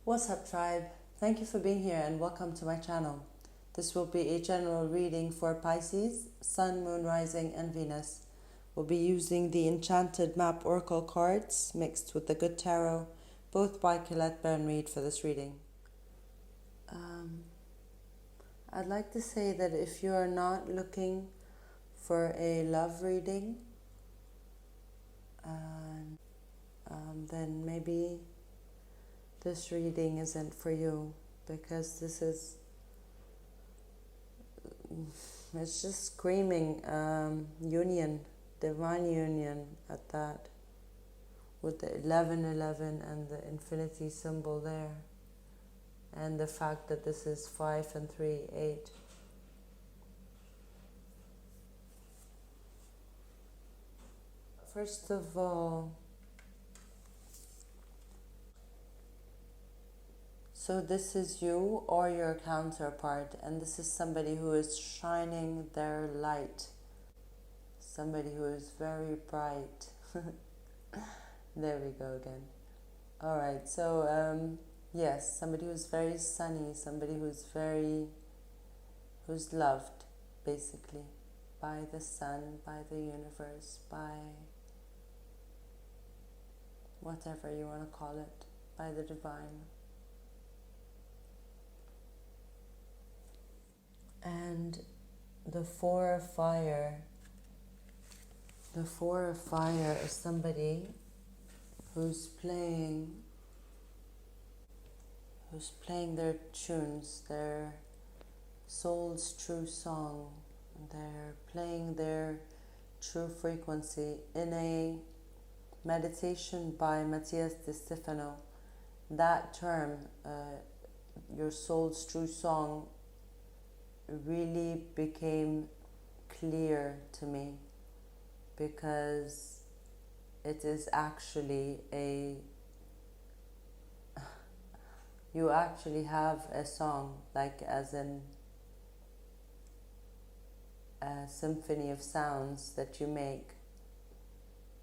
What's up, tribe? Thank you for being here and welcome to my channel. This will be a general reading for Pisces, Sun, Moon, Rising, and Venus. We'll be using the Enchanted Map Oracle cards mixed with the Good Tarot, both by Colette Baron-Reid for this reading. I'd like to say that if you are not looking for a love reading, then maybe this reading isn't for you, because it's just screaming union, divine union at that, with the 1111 and the infinity symbol there, and the fact that this is 5 and 3, 8. First of all, so this is you or your counterpart, and this is somebody who is shining their light, somebody who is very bright. There we go again. All right, so yes, somebody who's very sunny, somebody who's loved, basically, by the sun, by the universe, by whatever you want to call it, by the divine. And the Four of Fire. The Four of Fire is somebody who's playing their tunes, their soul's true song. They're playing their true frequency in a meditation by Matthias de Stefano. That term, your soul's true song, really became clear to me, because it is actually you actually have a song, like as in a symphony of sounds that you make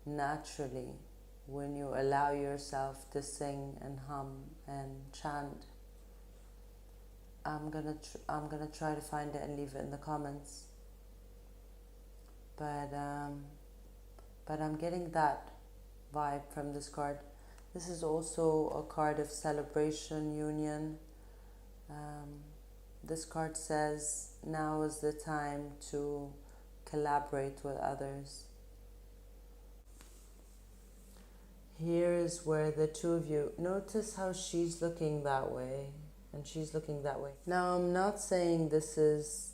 naturally when you allow yourself to sing and hum and chant. I'm gonna try to find it and leave it in the comments. But I'm getting that vibe from this card. This is also a card of celebration, union. This card says now is the time to collaborate with others. Here is where the two of you, notice how she's looking that way and she's looking that way. Now, I'm not saying this is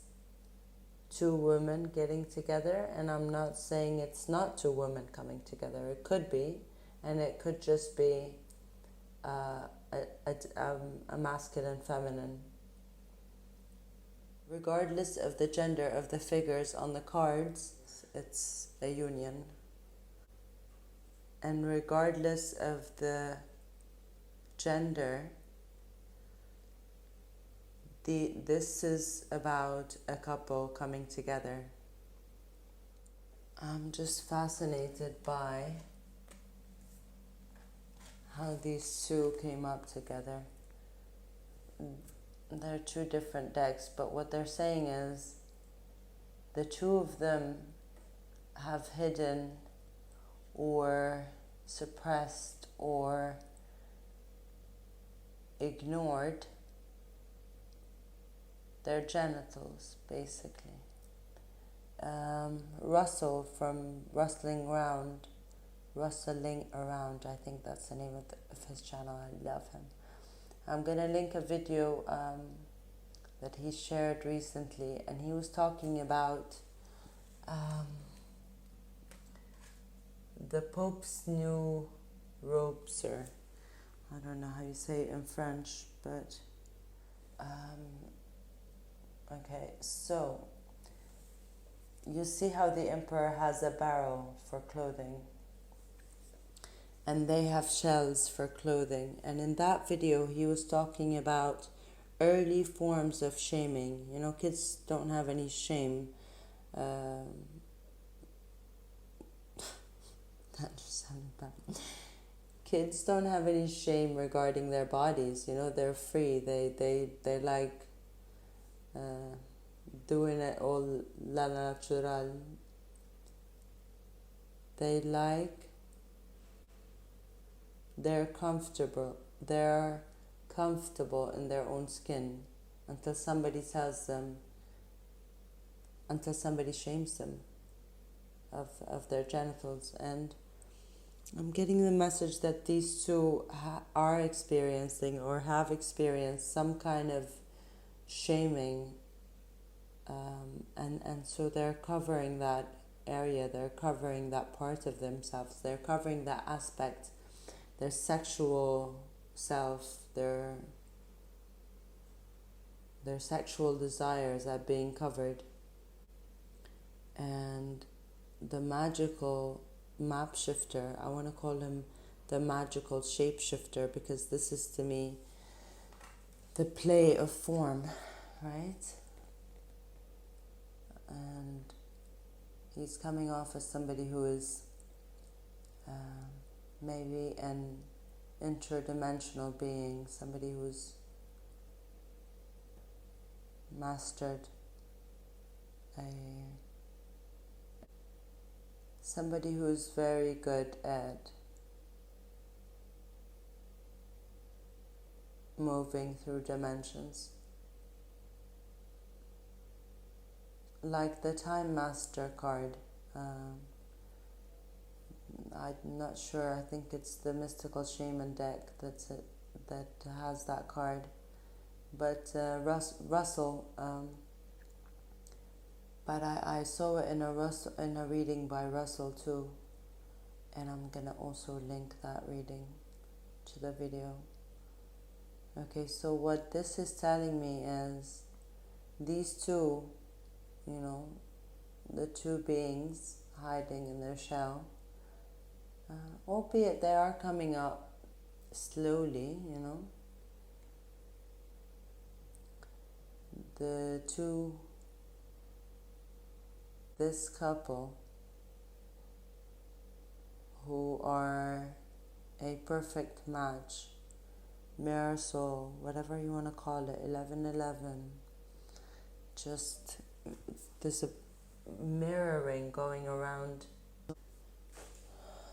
two women getting together, and I'm not saying it's not two women coming together. It could be, and it could just be a masculine, feminine. Regardless of the gender of the figures on the cards, it's a union. And regardless of the gender, this is about a couple coming together. I'm just fascinated by how these two came up together. They're two different decks, but what they're saying is the two of them have hidden or suppressed or ignored their genitals, basically. Russell from Rustling Around, I think that's the name of his channel. I love him. I'm gonna link a video that he shared recently, and he was talking about the Pope's new robes, or I don't know how you say it in French, but okay, so you see how the Emperor has a barrel for clothing, and they have shells for clothing. And in that video, he was talking about early forms of shaming. You know, kids don't have any shame. That just sounded bad. kids don't have any shame regarding their bodies. They're free. They like doing it all la natural. They're comfortable. They're comfortable in their own skin until somebody tells them, until somebody shames them of their genitals. And I'm getting the message that these two are experiencing or have experienced some kind of shaming, and so they're covering that area, they're covering that part of themselves, they're covering that aspect, their sexual self, their sexual desires are being covered. And the magical map shifter, I want to call him the magical shapeshifter, because this is to me the play of form, right? And he's coming off as somebody who is maybe an interdimensional being, somebody who's mastered somebody who's very good at moving through dimensions. Like the Time Master card. I'm not sure, I think it's the Mystical Shaman deck that has that card. But Russell, but I saw it in a reading by Russell too, and I'm gonna also link that reading to the video. Okay, so what this is telling me is these two, the two beings hiding in their shell, albeit they are coming up slowly, this couple who are a perfect match, mirror soul, whatever you want to call it, 1111, just there's a mirroring going around.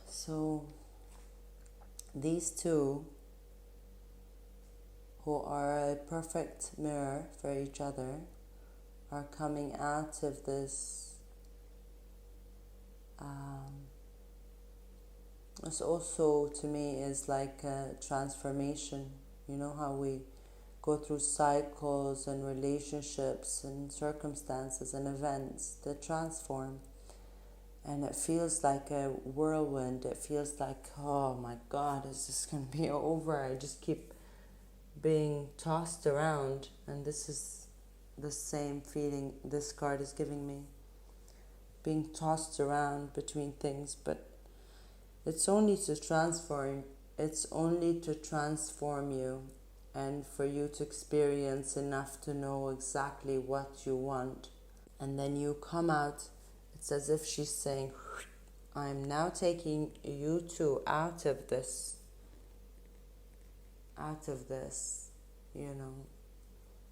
So these two who are a perfect mirror for each other are coming out of this this also to me is like a transformation. You know how we go through cycles and relationships and circumstances and events that transform, and it feels like a whirlwind. It feels like, oh my God, is this going to be over? I just keep being tossed around, and this is the same feeling this card is giving me, being tossed around between things. But it's only to transform you, and for you to experience enough to know exactly what you want. And then you come out. It's as if she's saying, I'm now taking you two out of this,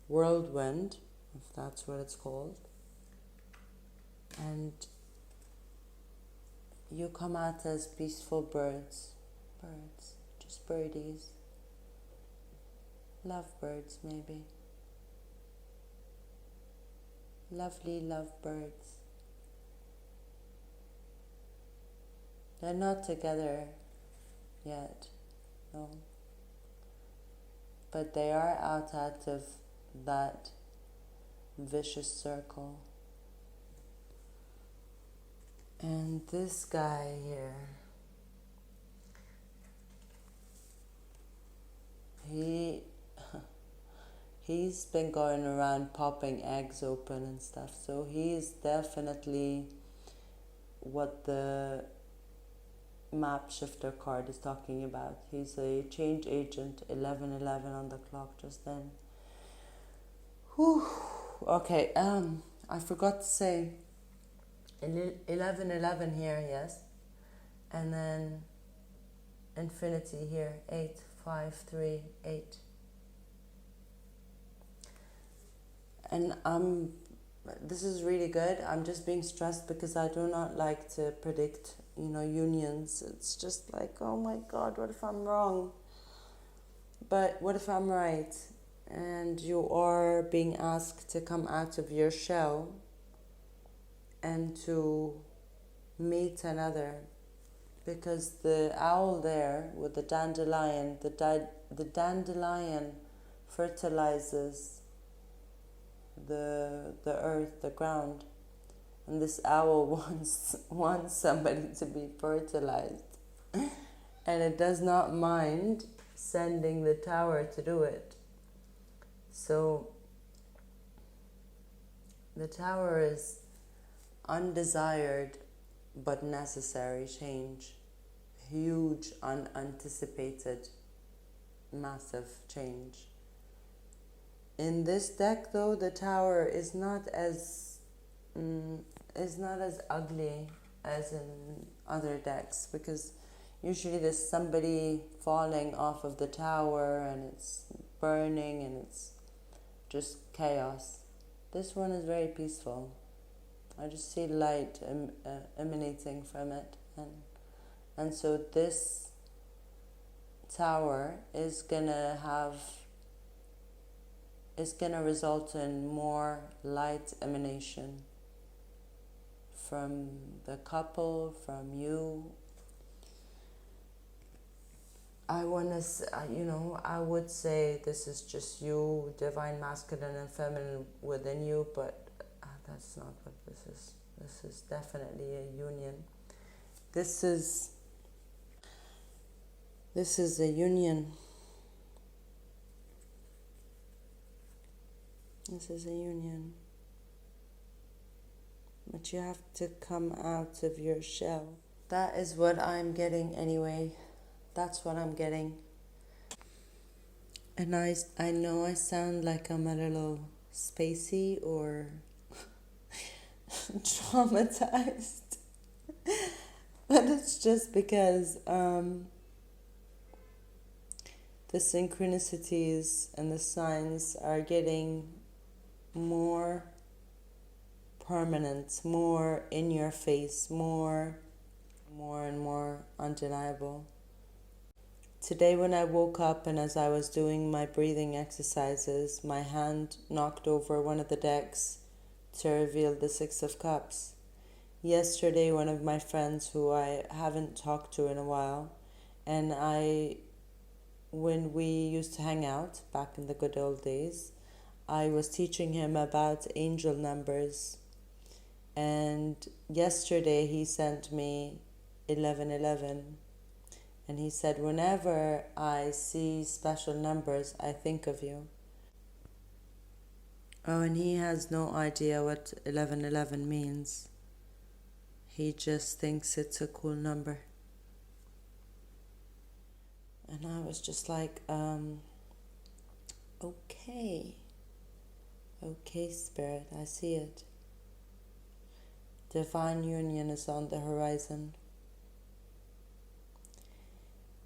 whirlwind, if that's what it's called. And you come out as peaceful birds, just birdies, lovebirds maybe, lovely lovebirds. They're not together yet, no, but they are out of that vicious circle. And this guy here, he's been going around popping eggs open and stuff, so he's definitely what the map shifter card is talking about. He's a change agent. 11:11 on the clock just then. Whew. Okay, I forgot to say 11:11 here, yes, and then infinity here. 8, 5, 3, 8. And this is really good. I'm just being stressed because I do not like to predict, unions. It's just like, oh my God, what if I'm wrong? But what if I'm right? And you are being asked to come out of your shell and to meet another. Because the owl there with the dandelion, the dandelion fertilizes the earth, the ground, and this owl wants somebody to be fertilized, and it does not mind sending the tower to do it. So the tower is undesired but necessary change, huge, unanticipated, massive change. In this deck, though, the tower is not as ugly as in other decks, because usually there's somebody falling off of the tower and it's burning and it's just chaos. This one is very peaceful. I just see light emanating from it, and so this tower is gonna result in more light emanation from the couple, from you. I would say this is just you, divine masculine and feminine within you, but that's not what this is. This is definitely a union. This is a union. This is a union. But you have to come out of your shell. That is what I'm getting anyway. That's what I'm getting. And I know I sound like I'm a little spacey or traumatized. But it's just because the synchronicities and the signs are getting more permanent, more in your face, more and more undeniable. Today when I woke up and as I was doing my breathing exercises, my hand knocked over one of the decks to reveal the Six of Cups. Yesterday, one of my friends who I haven't talked to in a while, and when we used to hang out back in the good old days, I was teaching him about angel numbers. And yesterday he sent me 1111. And he said, whenever I see special numbers, I think of you. Oh, and he has no idea what 1111 means. He just thinks it's a cool number. And I was just like, okay, Spirit, I see it. Divine union is on the horizon.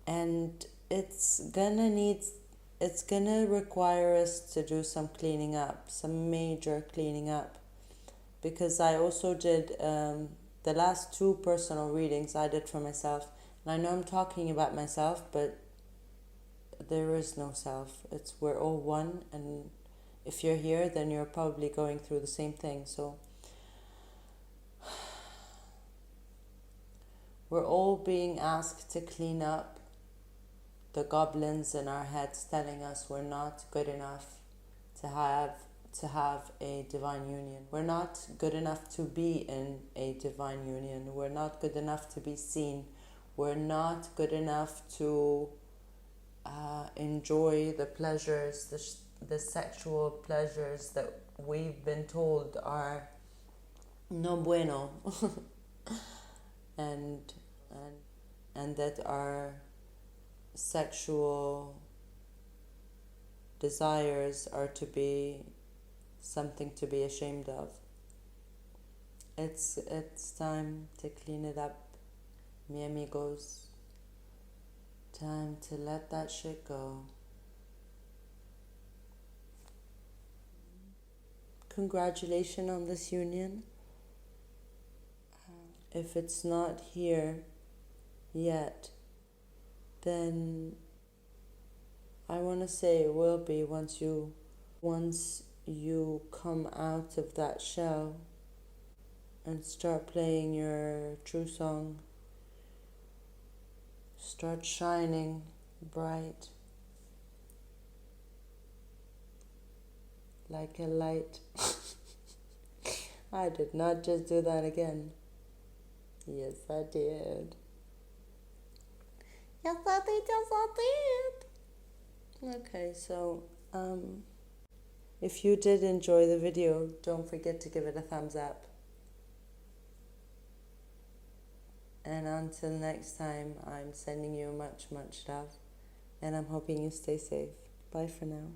And it's gonna require us to do some cleaning up, some major cleaning up. Because I also did the last 2 personal readings I did for myself. And I know I'm talking about myself, but there is no self. We're all one, and if you're here, then you're probably going through the same thing. So we're all being asked to clean up the goblins in our heads telling us we're not good enough to have a divine union. We're not good enough to be in a divine union. We're not good enough to be seen. We're not good enough to enjoy the pleasures, the sexual pleasures that we've been told are no bueno, and that our sexual desires are to be something to be ashamed of. It's time to clean it up, mi amigos. Time to let that shit go. Congratulations on this union. If it's not here yet, then I want to say it will be once you come out of that shell and start playing your true song. Start shining bright like a light. I did not just do that again. Yes, I did. Yes, I did. Yes, I did. Okay, so if you did enjoy the video, don't forget to give it a thumbs up. And until next time, I'm sending you much, much love. And I'm hoping you stay safe. Bye for now.